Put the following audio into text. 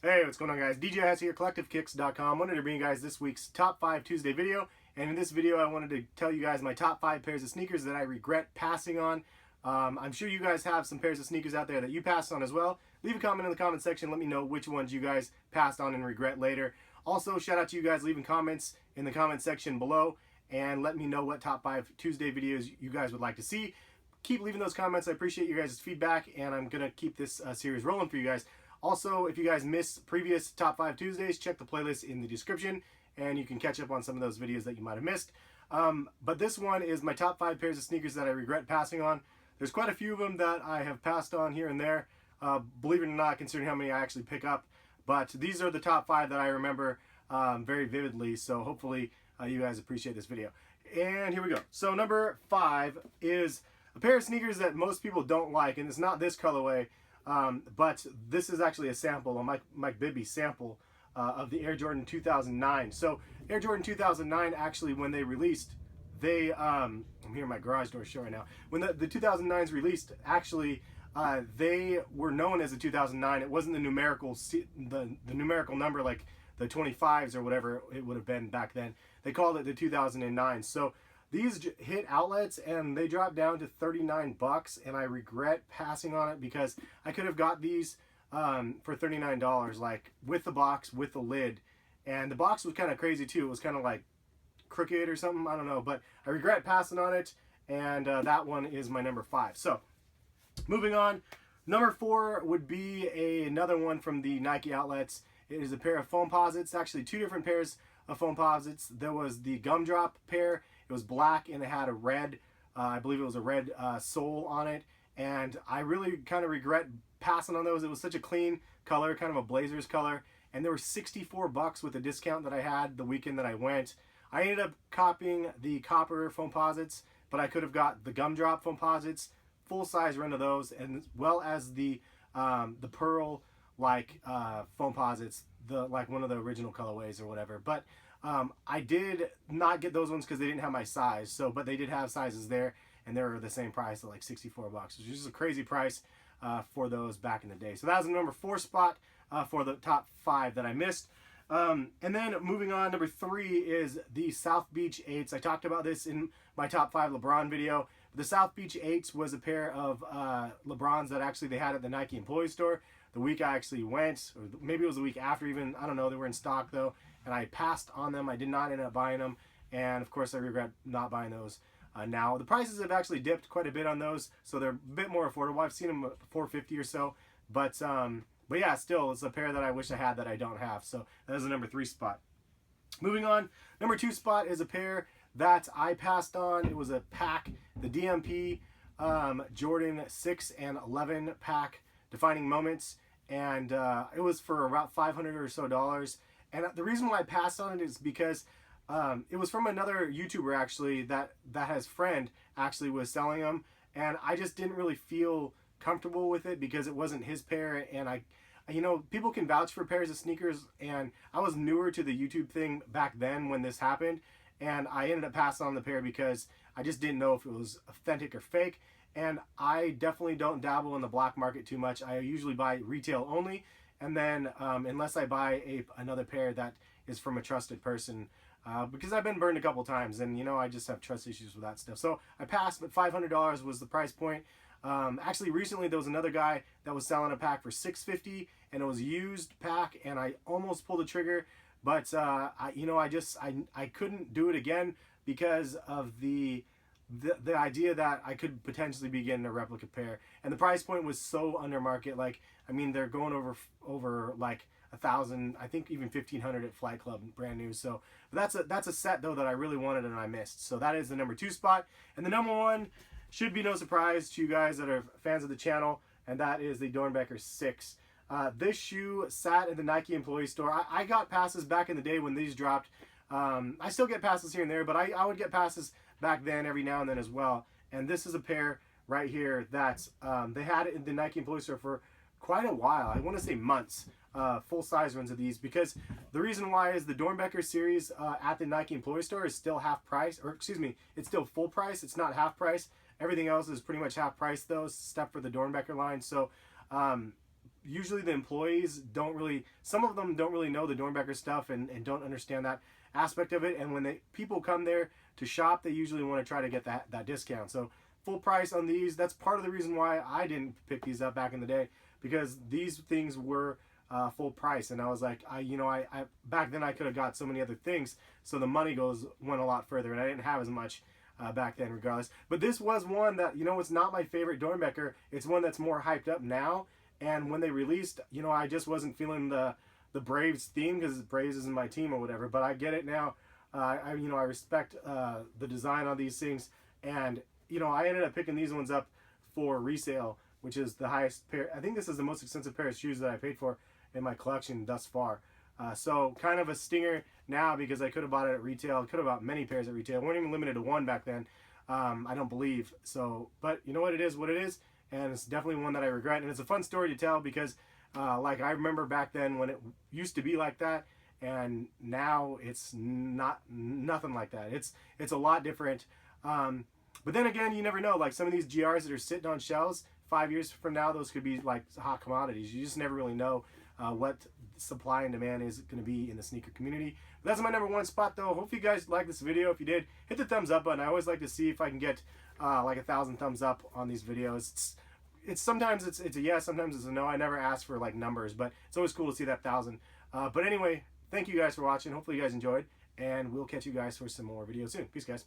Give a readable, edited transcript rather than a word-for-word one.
Hey, what's going on, guys? DJ Has here, CollectiveKicks.com. Wanted to bring you guys this week's Top 5 Tuesday video. And in this video, I wanted to tell you guys my top 5 pairs of sneakers that I regret passing on. I'm sure you guys have some pairs of sneakers out there that you passed on as well. Leave a comment in the comment section. Let me know which ones you guys passed on and regret later. Also, shout out to you guys leaving comments in the comment section below. And let me know what top 5 Tuesday videos you guys would like to see. Keep leaving those comments. I appreciate you guys' feedback. And I'm going to keep this series rolling for you guys. Also, if you guys missed previous Top 5 Tuesdays, check the playlist in the description, and you can catch up on some of those videos that you might have missed. But this one is my top 5 pairs of sneakers that I regret passing on. There's quite a few of them that I have passed on here and there, believe it or not, considering how many I actually pick up. But these are the top 5 that I remember very vividly, so hopefully you guys appreciate this video. And here we go. So number 5 is a pair of sneakers that most people don't like, and it's not this colorway. But this is actually a sample, a Mike Bibby sample of the Air Jordan 2009. So Air Jordan 2009, actually, when they released, I'm here in my garage door show right now. When the 2009s released, actually, they were known as the 2009. It wasn't the numerical number like the 25s or whatever it would have been back then. They called it the 2009. So these hit outlets and they dropped down to 39 bucks, and I regret passing on it because I could have got these for $39, like with the box, with the lid. And the box was kind of crazy too. It was kind of like crooked or something, I don't know, but I regret passing on it, and that one is my number 5. So moving on, number 4 would be another one from the Nike outlets. It is a pair of Foamposites, actually 2 different pairs of Foamposites. There was the Gumdrop pair. It was black and it had a red, I believe it was a red sole on it. And I really kind of regret passing on those. It was such a clean color, kind of a Blazers color. And they were 64 bucks with a discount that I had the weekend that I went. I ended up copying the copper Foamposites, but I could have got the Gumdrop Foamposites, full size run of those, and as well as the pearl like Foamposites, like one of the original colorways or whatever. But I did not get those ones because they didn't have my size. So, but they did have sizes there, and they were the same price at like 64 bucks, which is a crazy price for those back in the day. So that was the number 4 spot for the top 5 that I missed. And then moving on, number 3 is the South Beach 8s. I talked about this in my top 5 LeBron video. The South Beach 8s was a pair of LeBrons that actually they had at the Nike employee store the week I actually went, or maybe it was the week after even, I don't know. They were in stock though, and I passed on them. I did not end up buying them, and of course I regret not buying those. Now the prices have actually dipped quite a bit on those, so they're a bit more affordable. I've seen them at $450 or so, but yeah, still it's a pair that I wish I had that I don't have. So that is the number 3 spot. Moving on, number 2 spot is a pair that I passed on. It was a pack, the DMP Jordan 6 and 11 pack, Defining Moments, and it was for about $500 or so. And the reason why I passed on it is because it was from another YouTuber actually that his friend actually was selling them, and I just didn't really feel comfortable with it because it wasn't his pair. And you know, people can vouch for pairs of sneakers, and I was newer to the YouTube thing back then when this happened, and I ended up passing on the pair because I just didn't know if it was authentic or fake. And I definitely don't dabble in the black market too much. I usually buy retail only, and then unless I buy another pair that is from a trusted person, because I've been burned a couple times, and you know, I just have trust issues with that stuff. So I passed, but $500 was the price point. Actually, recently there was another guy that was selling a pack for $650, and it was a used pack, and I almost pulled the trigger, but I couldn't do it again because of the idea that I could potentially be getting a replica pair, and the price point was so under market. Like, I mean, they're going over like $1,000, I think even $1,500 at Flight Club, brand new. So that's a set though that I really wanted and I missed. So that is the number 2 spot, and the number 1 should be no surprise to you guys that are fans of the channel, and that is the Doernbecher 6. This shoe sat in the Nike employee store. I got passes back in the day when these dropped. I still get passes here and there, but I would get passes back then every now and then as well. And this is a pair right here that they had it in the Nike employee store for quite a while. I want to say months. Full size runs of these, because the reason why is the Doernbecher series at the Nike employee store is still half price, or excuse me, it's still full price. It's not half price. Everything else is pretty much half price though, except for the Doernbecher line. So usually the employees don't really, some of them don't really know the Doernbecher stuff and don't understand that aspect of it. And when people come there to shop, they usually want to try to get that discount. So full price on these. That's part of the reason why I didn't pick these up back in the day, because these things were full price, and I was like, I back then I could have got so many other things, so the money went a lot further, and I didn't have as much back then regardless. But this was one that, it's not my favorite Doernbecher. It's one that's more hyped up now, and when they released, I just wasn't feeling the Braves theme, because Braves isn't my team or whatever, but I get it now. I respect the design on these things, and I ended up picking these ones up for resale, which is the highest pair. I think this is the most expensive pair of shoes that I paid for in my collection thus far. So kind of a stinger now, because I could have bought it at retail. I could have bought many pairs at retail. We weren't even limited to one back then, I don't believe. So, but you know what, it is what it is, and it's definitely one that I regret. And it's a fun story to tell, because like I remember back then when it used to be like that, and now it's nothing like that. It's a lot different. But then again, you never know. Like some of these GRs that are sitting on shelves, 5 years from now, those could be like hot commodities. You just never really know what supply and demand is going to be in the sneaker community. But that's my number one spot, though. Hope you guys liked this video. If you did, hit the thumbs up button. I always like to see if I can get like 1,000 thumbs up on these videos. It's sometimes it's a yes, sometimes it's a no. I never ask for like numbers, but it's always cool to see that 1,000. But anyway, thank you guys for watching. Hopefully you guys enjoyed, and we'll catch you guys for some more videos soon. Peace, guys.